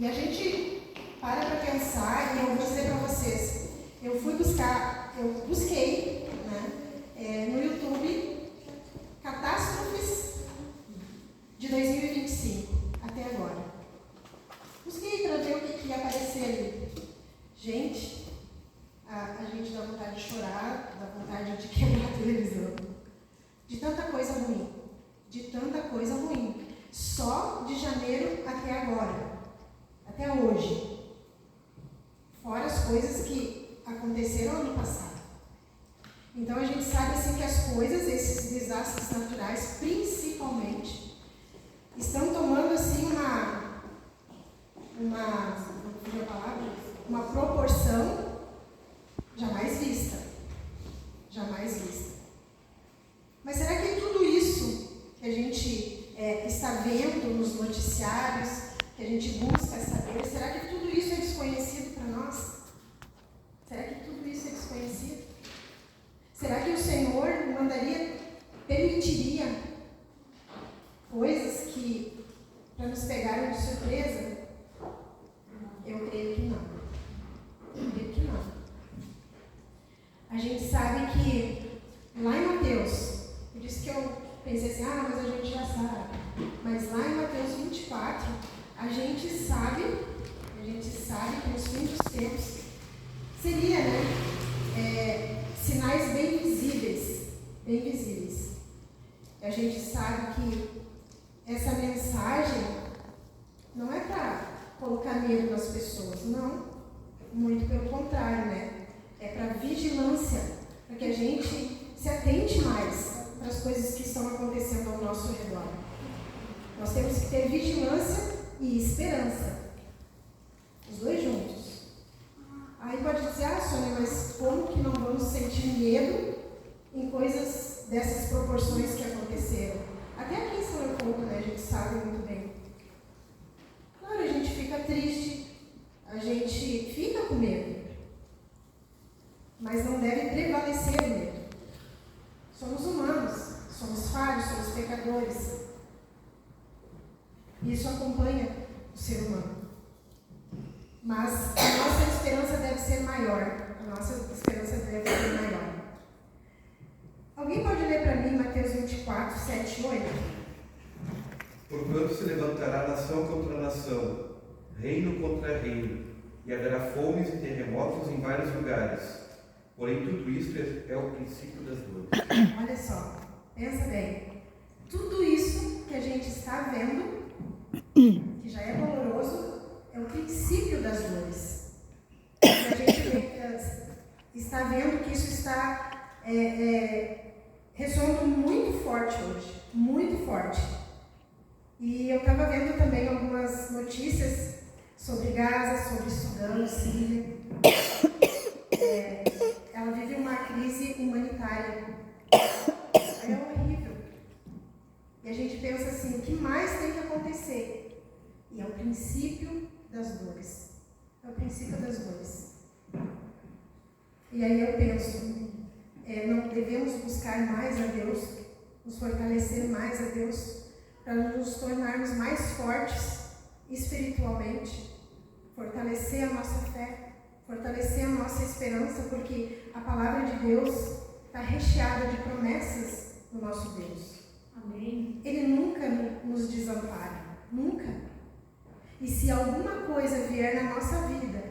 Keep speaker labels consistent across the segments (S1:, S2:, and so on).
S1: E a gente para pensar, e eu vou dizer para vocês, eu busquei, né, no YouTube catástrofes de 2025 até agora. Busquei para ver o que ia aparecer ali. Gente, a gente dá vontade de chorar, dá vontade de quebrar a televisão. De tanta coisa ruim. De tanta coisa ruim. Só de janeiro até agora. Até hoje. Fora as coisas que aconteceram ano passado. Então a gente sabe assim que as coisas, esses desastres naturais, principalmente, estão tomando assim uma proporção jamais vista. Jamais vista. Mas será que tudo isso que a gente está vendo nos noticiários, que a gente busca saber, será que tudo isso é desconhecido para nós? Será que tudo isso é desconhecido? Será que o Senhor permitiria coisas que para nos pegarem de surpresa? Eu creio que não. Eu creio que não. A gente sabe que lá em Mateus, por isso que eu pensei assim, mas a gente já sabe. Mas lá em Mateus 24, a gente sabe que nos fins dos tempos seria, sinais bem visíveis. E a gente sabe que essa mensagem não é para colocar medo nas pessoas, não. Muito pelo contrário, né? É para vigilância, para que a gente se atente mais para as coisas que estão acontecendo ao nosso redor. Nós temos que ter vigilância e esperança. Os dois juntos. Aí pode dizer, Sônia, mas como que não vamos sentir medo em coisas dessas proporções que aconteceram? Até aqui em São Leopoldo, né, a gente sabe muito bem. Claro, a gente fica triste, a gente fica com medo. Mas não deve prevalecer o medo. Somos humanos, somos falhos, somos pecadores. Isso acompanha o ser humano. Mas a nossa esperança deve ser maior. A nossa esperança deve ser maior. Alguém pode ler para mim Mateus 24, 7 e 8?
S2: Porquanto se levantará nação contra nação, reino contra reino, e haverá fomes e terremotos em vários lugares. Porém, tudo isso é o princípio das dores.
S1: Olha só, pensa bem. Tudo isso que a gente está vendo, que já é doloroso, é o princípio das dores. E a gente está vendo que isso está ressoando muito forte hoje. Muito forte. E eu estava vendo também algumas notícias sobre Gaza, sobre Sudão, Síria. Ela vive uma crise humanitária. É horrível. E a gente pensa assim, o que mais tem que acontecer? E é o princípio das dores. É o princípio das dores. E aí eu penso, não devemos buscar mais a Deus, nos fortalecer mais a Deus, para nos tornarmos mais fortes espiritualmente, fortalecer a nossa fé, fortalecer a nossa esperança, porque a palavra de Deus está recheada de promessas do nosso Deus.
S3: Amém.
S1: Ele nunca nos desampara, nunca. E se alguma coisa vier na nossa vida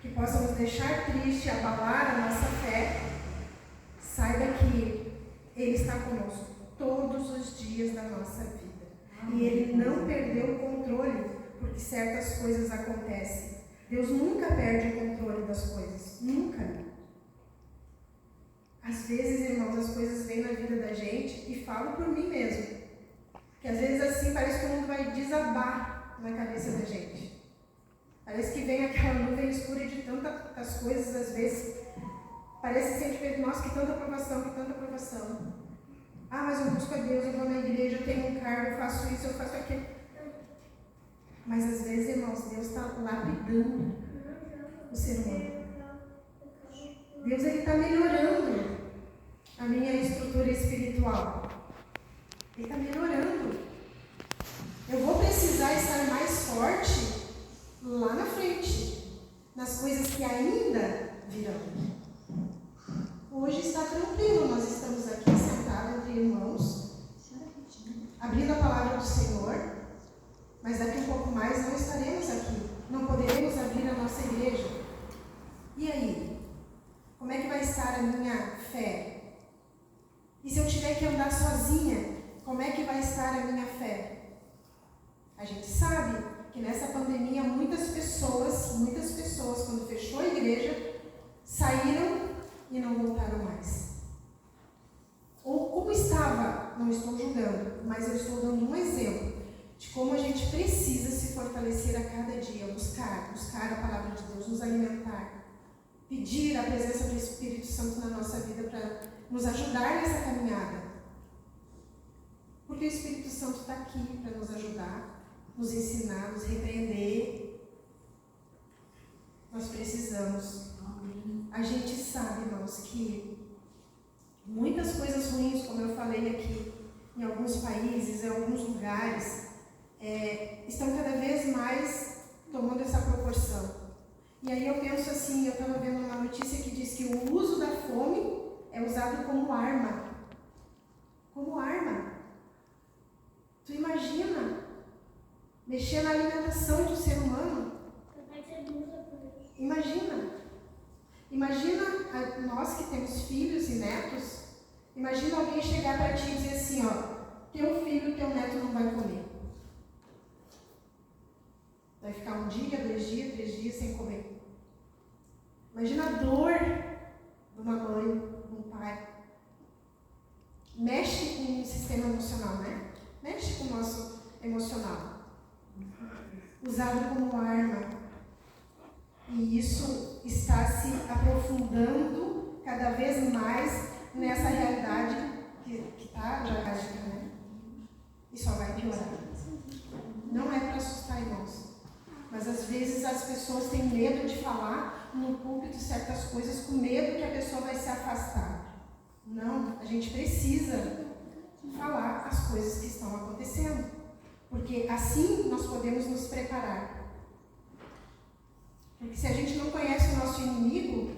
S1: que possa nos deixar triste, abalar a nossa fé, saiba que Ele está conosco todos os dias da nossa vida. Amém. E Ele não perdeu o controle, porque certas coisas acontecem. Deus nunca perde o controle das coisas, nunca. Às vezes, irmãos, as coisas vêm na vida da gente, e falo por mim mesmo, que às vezes assim parece que o mundo vai desabar na cabeça da gente. Parece que vem aquela nuvem escura de tantas coisas, às vezes, parece sempre, nossa, que tanta aprovação, que tanta aprovação. Mas eu busco a Deus, eu vou na igreja, eu tenho um cargo, eu faço isso, eu faço aquilo. Mas às vezes, irmãos, Deus está lapidando o ser humano. Deus está melhorando a minha estrutura espiritual. Ele está melhorando. Eu vou precisar estar mais forte lá na frente, nas coisas que ainda virão. Hoje está tranquilo, nós estamos aqui sentados entre irmãos, abrindo a palavra do Senhor, mas daqui um pouco mais não estaremos aqui, não poderemos abrir a nossa igreja. E aí? Como é que vai estar a minha fé? E se eu tiver que andar sozinha, como é que vai estar a minha fé? A gente sabe que nessa pandemia muitas pessoas, quando fechou a igreja, saíram e não voltaram mais. Ou como estava, não estou julgando, mas eu estou dando um exemplo de como a gente precisa se fortalecer a cada dia, buscar a palavra de Deus, nos alimentar, pedir a presença do Espírito Santo na nossa vida para nos ajudar nessa caminhada. Porque o Espírito Santo está aqui para nos ajudar, nos ensinar, nos repreender. Nós precisamos. A gente sabe, irmãos, que muitas coisas ruins, como eu falei aqui, em alguns países, em alguns lugares, estão cada vez mais tomando essa proporção. E aí eu penso assim, eu estava vendo uma notícia que diz que o uso da fome é usado como arma. Como arma. Tu imagina mexer na alimentação do ser humano? Imagina nós que temos filhos e netos, imagina alguém chegar para ti e dizer assim, teu filho, teu neto não vai comer. Vai ficar 1 dia, 2 dias, 3 dias sem comer. Imagina a dor de uma mãe, de um pai. Mexe com o sistema emocional, né? Mexe com o nosso emocional. Usado como arma. E isso está se aprofundando cada vez mais nessa realidade que está trágica, né? E só vai piorar. Não é para assustar, irmãos. Mas às vezes as pessoas têm medo de falar no púlpito certas coisas, com medo que a pessoa vai se afastar. Não, a gente precisa falar as coisas que estão acontecendo. Porque assim nós podemos nos preparar. Porque se a gente não conhece o nosso inimigo,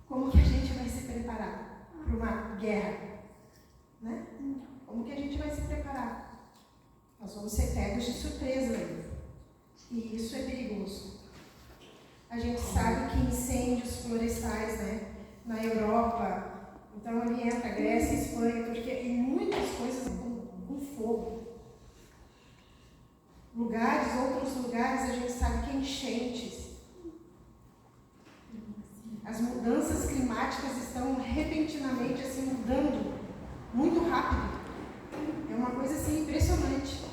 S1: como que a gente vai se preparar para uma guerra? Né? Como que a gente vai se preparar? Nós vamos ser pegos de surpresa ainda. E isso é perigoso. A gente sabe que incêndios florestais, né, na Europa, então ali entra Grécia, Espanha, porque muitas coisas com fogo. Outros lugares, a gente sabe que enchentes. As mudanças climáticas estão repentinamente assim mudando muito rápido. É uma coisa assim impressionante.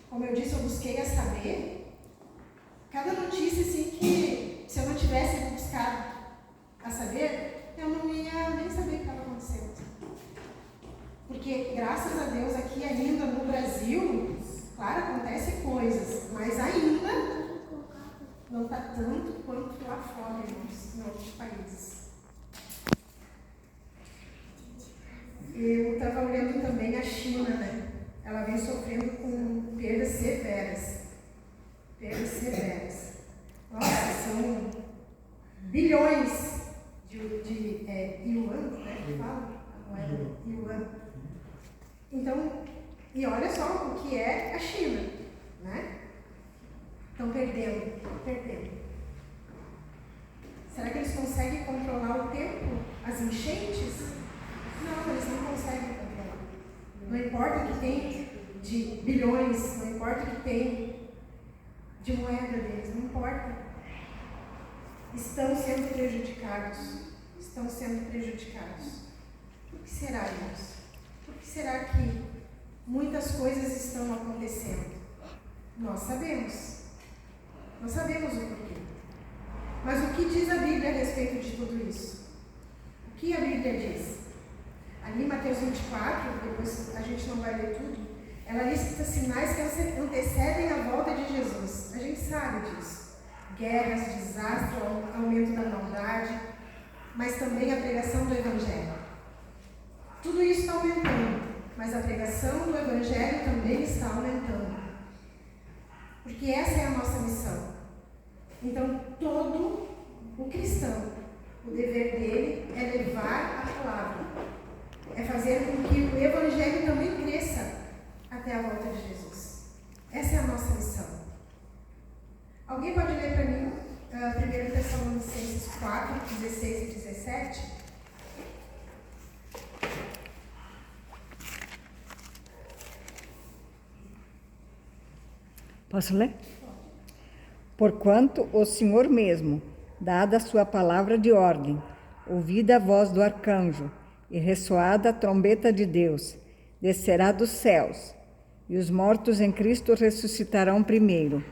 S1: Como eu disse, eu busquei a saber. Cada notícia assim que, se eu não tivesse buscado a saber, eu não ia nem saber o que estava acontecendo. Porque, graças a Deus, aqui ainda no Brasil, claro, acontecem coisas, mas ainda não está tanto quanto lá fora, irmãos, em outros países. Eu estava olhando também a China, né? Ela vem sofrendo com perdas severas. Nossa, são bilhões de yuan, né? Que fala? A moeda yuan. Então, e olha só o que é a China, né? Estão perdendo. Será que eles conseguem controlar o tempo? As enchentes? Não, eles não conseguem controlar. Não importa o que tem de bilhões, não importa o que tem de moeda deles, não importa. Estão sendo prejudicados. Por que será, irmãos? Por que será que muitas coisas estão acontecendo? Nós sabemos o porquê. Mas o que diz a Bíblia a respeito de tudo isso? O que a Bíblia diz? Ali em Mateus 24, depois a gente não vai ler tudo, ela lista sinais que antecedem a volta de Jesus. A gente sabe disso. Guerras, desastre, aumento da maldade, mas também a pregação do Evangelho. Tudo isso está aumentando, mas a pregação do Evangelho também está aumentando. Porque essa é a nossa missão. Então, todo o cristão, o dever dele é levar a palavra, é fazer com que o Evangelho também cresça até a volta de Jesus. Essa é a nossa missão. Alguém pode ler para mim 1 Tessalonicenses 4, 16 e 17?
S3: Posso ler? Porquanto o Senhor mesmo, dada a sua palavra de ordem, ouvida a voz do arcanjo e ressoada a trombeta de Deus, descerá dos céus, e os mortos em Cristo ressuscitarão primeiro.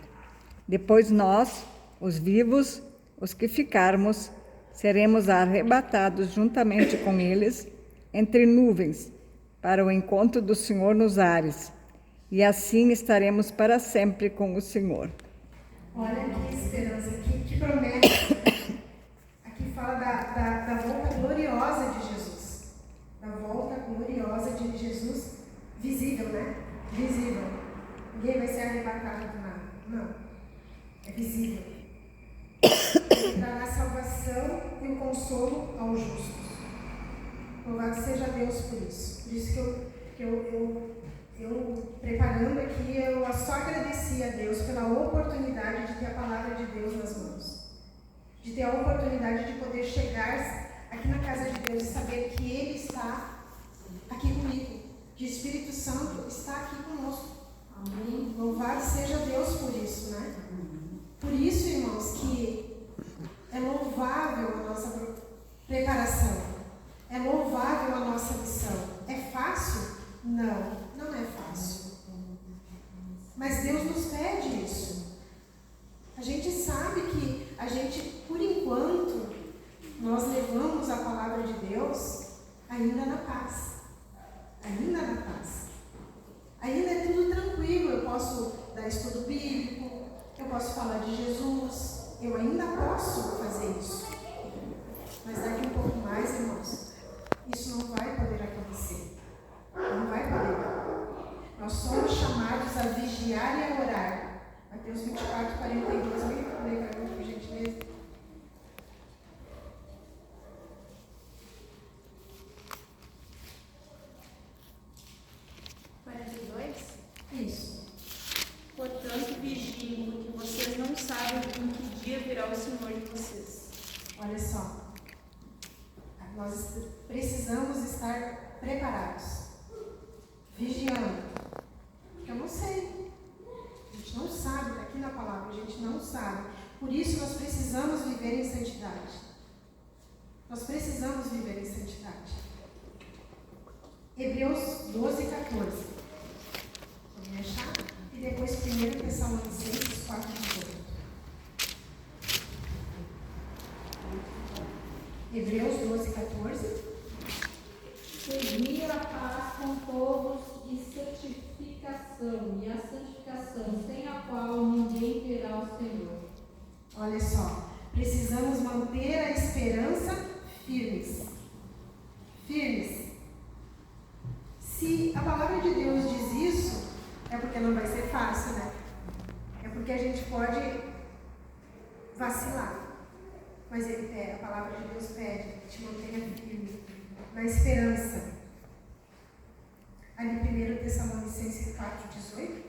S3: Depois nós, os vivos, os que ficarmos, seremos arrebatados juntamente com eles entre nuvens, para o encontro do Senhor nos ares, e assim estaremos para sempre com o Senhor.
S1: Olha que esperança, que promessa. Aqui fala da volta gloriosa de Jesus. Da volta gloriosa de Jesus, visível, né? Visível. Ninguém vai ser arrebatado do nada. Não. É visível. Ele dará a salvação e o consolo aos justos. Louvado seja Deus por isso. Por isso que eu preparando aqui, eu só agradeci a Deus pela oportunidade de ter a palavra de Deus nas mãos. De ter a oportunidade de poder chegar aqui na casa de Deus e saber que Ele está aqui comigo. Que o Espírito Santo está aqui conosco. Amém. Louvado seja Deus por isso, né? Por isso, irmãos, que é louvável a nossa preparação. É louvável a nossa missão. É fácil? Não, não é fácil. Mas Deus nos pede isso. A gente sabe que a gente, por enquanto, nós levamos a palavra de Deus ainda na paz. Ainda na paz. Ainda é tudo tranquilo. Eu posso dar estudo bíblico, eu posso falar de Jesus, eu ainda posso fazer isso. Mas daqui um pouco mais, irmãos, isso não vai poder acontecer. Não vai poder. Nós somos chamados a vigiar e a orar. Mateus 24, 42, lê para mim, por gentileza. Isso.
S4: Portanto, vigiem, porque vocês não sabem em que dia virá o Senhor de vocês.
S1: Olha só. Nós precisamos estar preparados. Vigiando. Porque eu não sei. A gente não sabe, está aqui na palavra, a gente não sabe. Por isso nós precisamos viver em santidade. Nós precisamos viver em santidade. Hebreus 12, 14. Vamos achar? E depois 1 Tessalonicenses 4, 18. Hebreus 12, 14.
S5: Seguir a paz com todos e santificação, e a santificação, sem a qual ninguém verá o Senhor.
S1: Olha só, precisamos manter a esperança firmes. Firmes. Se a palavra de Deus diz isso, é porque não vai ser fácil, né? É porque a gente pode vacilar. Mas a palavra de Deus pede que te mantenha firme, na esperança. Ali 1 Tessalonicenses 4, 18.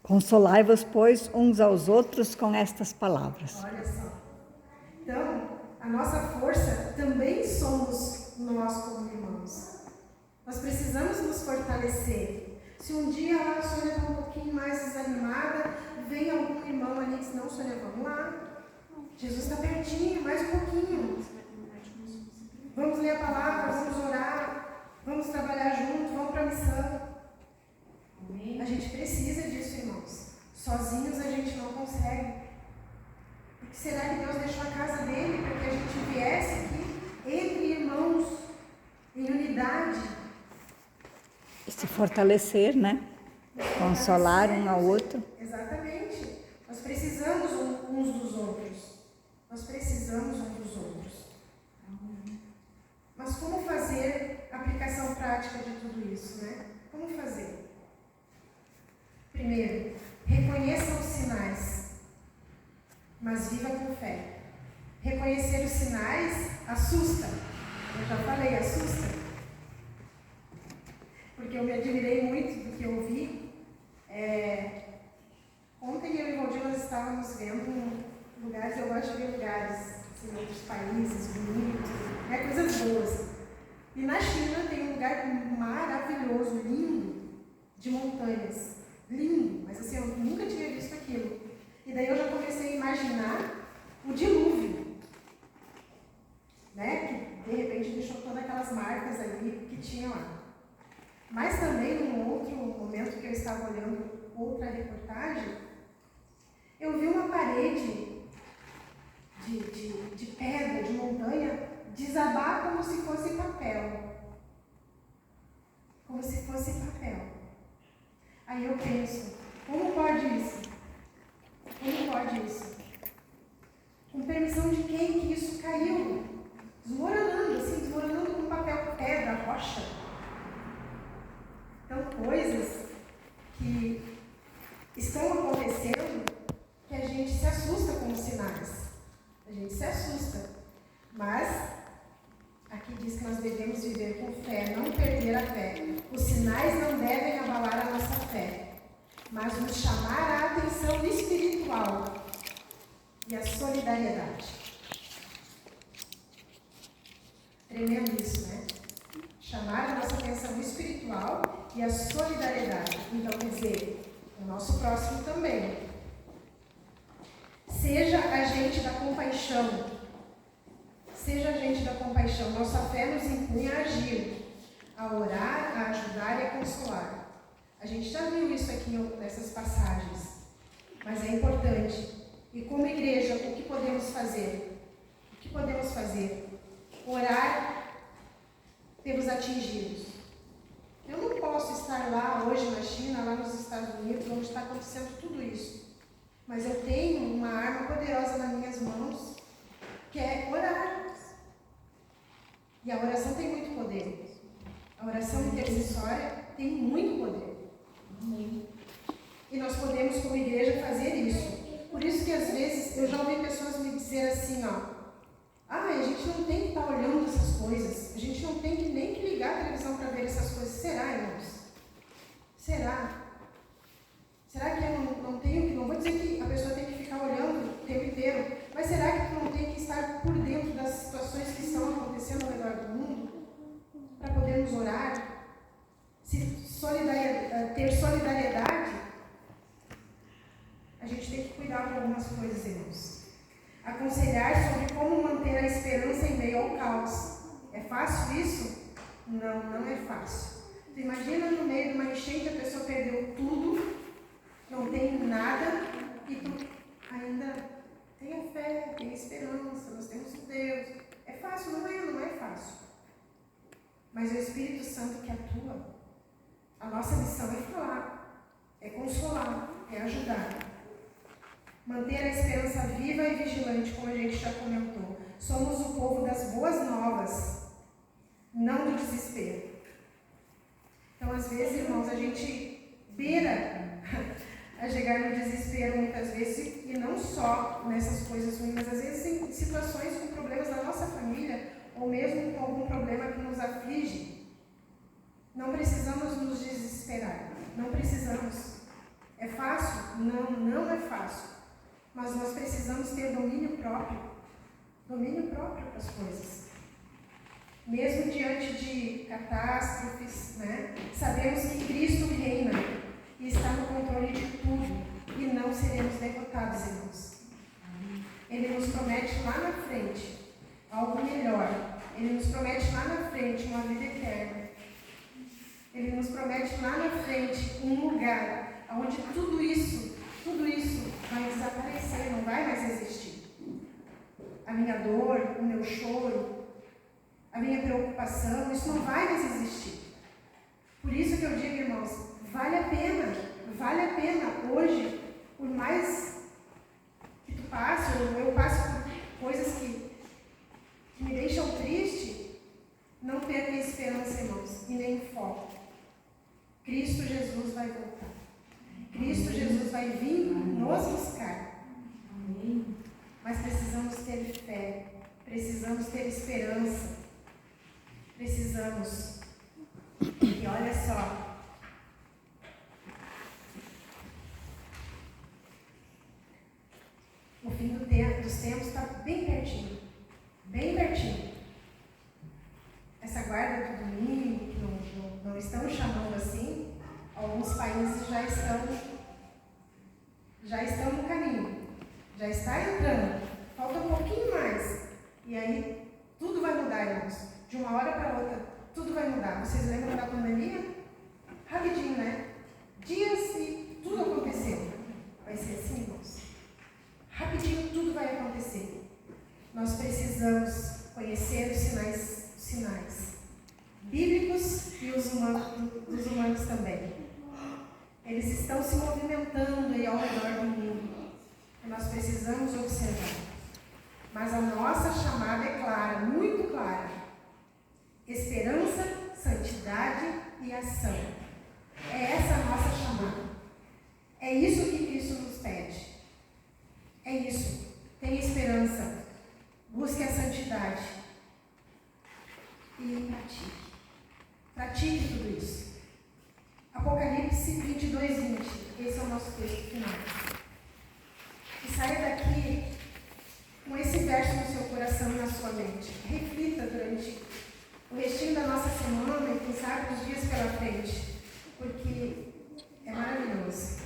S3: Consolai-vos, pois, uns aos outros com estas palavras.
S1: Olha só. Então, a nossa força também somos nós como irmãos. Nós precisamos nos fortalecer. Se um dia a Sônia está um pouquinho mais desanimada, vem algum irmão ali e diz, não, Sônia, vamos lá. Jesus está pertinho, mais um pouquinho. Vamos ler a palavra, vamos orar, vamos trabalhar juntos, vamos para a missão. Amém. A gente precisa disso, irmãos. Sozinhos a gente não consegue. Por que será que Deus deixou a casa dele para que a gente viesse aqui entre irmãos, em unidade?
S3: E se fortalecer, né? Consolar um ao outro.
S1: Exatamente. Nós precisamos uns dos outros. Nós precisamos uns dos outros. Mas como fazer a aplicação prática de tudo isso, né? Como fazer? Primeiro, reconheça os sinais. reconhecer os sinais assusta. Eu já falei, assusta. Porque eu me admirei muito do que eu vi. Ontem eu e Valdir nós estávamos vendo lugares, eu gosto de ver lugares assim, em outros países, bonitos, coisas boas. E na China tem um lugar maravilhoso, lindo, de montanhas. Lindo, mas assim, eu nunca tinha visto aquilo. E daí eu já comecei a imaginar o dilúvio, que de repente deixou todas aquelas marcas ali que tinha lá. Mas também, num outro momento que eu estava olhando outra reportagem, eu vi uma parede de pedra, de montanha, desabar como se fosse papel. Como se fosse papel. Aí eu penso, como pode isso? Como pode isso? Com permissão de quem que isso caiu? Desmoronando com papel, pedra, rocha. Então, coisas que estão acontecendo que a gente se assusta com os sinais. A gente se assusta. Mas, aqui diz que nós devemos viver com fé, não perder a fé. Os sinais não devem abalar a nossa fé, mas nos chamar a atenção espiritual e a solidariedade. Tremendo isso, né? Chamar a nossa atenção espiritual e a solidariedade. Então, quer dizer, o nosso próximo também. Seja agente da compaixão. Seja agente da compaixão. Nossa fé nos impunha a agir, a orar, a ajudar e a consolar. A gente já viu isso aqui nessas passagens, mas é importante. E como igreja, o que podemos fazer? O que podemos fazer? Orar pelos atingidos. Eu não posso estar lá hoje na China, lá nos Estados Unidos, onde está acontecendo tudo isso. Mas eu tenho uma arma poderosa nas minhas mãos, que é orar. E a oração tem muito poder. A oração intercessória tem muito poder. E nós podemos, como igreja, fazer isso. Por isso que às vezes eu já ouvi pessoas me dizer assim, a gente não tem que estar olhando essas coisas. A gente não tem que nem que ligar a televisão para ver essas coisas. Será, irmãos? Será? Será que eu não tenho que... Não vou dizer que a pessoa tem que ficar olhando o tempo inteiro, mas será que tu não tem que estar por dentro das situações que estão acontecendo ao redor do mundo? Para podermos orar? Ter solidariedade? A gente tem que cuidar de algumas coisas, irmãos. Aconselhar sobre como manter a esperança em meio ao caos. É fácil isso? Não, não é fácil. Tu imagina no meio de uma enchente, a pessoa perdeu tudo, não tem nada, e tu ainda tem a fé, tem a esperança, nós temos um Deus. É fácil? Não é fácil. Mas o Espírito Santo que atua, a nossa missão é falar, é consolar, é ajudar. Manter a esperança viva e vigilante, como a gente já comentou. Somos o povo das boas novas, não do desespero. Então, às vezes, irmãos, a gente beira a chegar no desespero muitas vezes, e não só nessas coisas ruins, mas às vezes em situações com problemas da nossa família, ou mesmo com algum problema que nos aflige. Não precisamos nos desesperar, não precisamos. É fácil? Não é fácil. Mas nós precisamos ter domínio próprio para as coisas. Mesmo diante de catástrofes, sabemos que Cristo reina e está no controle de tudo, e não seremos derrotados, irmãos. Ele nos promete lá na frente algo melhor. Ele nos promete lá na frente uma vida eterna. Ele nos promete lá na frente um lugar onde tudo isso vai desaparecer, não vai mais existir. A minha dor, o meu choro, a minha preocupação, isso não vai mais existir. Por isso que eu digo, irmãos, vale a pena hoje, por mais que tu passe, ou eu passe por coisas que me deixam triste, não perca a esperança, irmãos, e nem foco. Cristo Jesus vai voltar. Cristo Jesus vai vir nos buscar. Amém. mas precisamos ter fé, precisamos ter esperança, precisamos. E olha só, o fim dos tempos está bem pertinho, bem pertinho. Essa guarda do domingo, que não estamos chamando assim, alguns países já estão no caminho, já está entrando, falta um pouquinho mais, e aí tudo vai mudar, irmãos, de uma hora para outra, tudo vai mudar. Vocês lembram da pandemia? Rapidinho, né? Dias e tudo aconteceu. Vai ser assim, irmãos? Rapidinho tudo vai acontecer. Nós precisamos conhecer os sinais bíblicos e os humanos também. Eles estão se movimentando aí ao redor do mundo. E nós precisamos observar. Mas a nossa chamada é clara, muito clara. Esperança, santidade e ação. É essa a nossa chamada. É isso que Cristo nos pede. É isso. Tenha esperança. Busque a santidade. E pratique. Pratique tudo isso. Apocalipse 22, 20. Esse é o nosso texto final. E saia daqui com esse verso no seu coração e na sua mente. Reflita durante o restinho da nossa semana e quem sabe os dias pela frente. Porque é maravilhoso.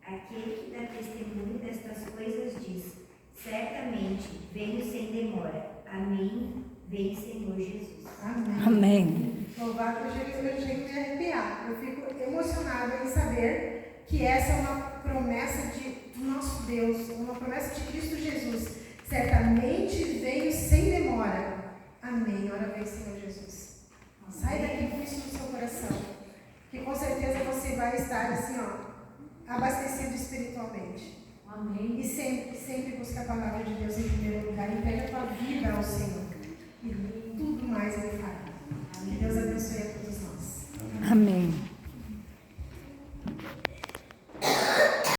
S6: Aquele que dá testemunho destas coisas diz: certamente venho sem demora. Amém. Vem, Senhor Jesus.
S1: Amém.
S3: Amém.
S1: Louvado seja Deus, eu chego a me arrepiar. Eu fico emocionada em saber que essa é uma promessa do nosso Deus, uma promessa de Cristo Jesus. Certamente veio sem demora. Amém. Ora vem, Senhor Jesus. Sai daqui com isso no seu coração. Que com certeza você vai estar assim, abastecido espiritualmente.
S5: Amém.
S1: E sempre busca a palavra de Deus em primeiro lugar.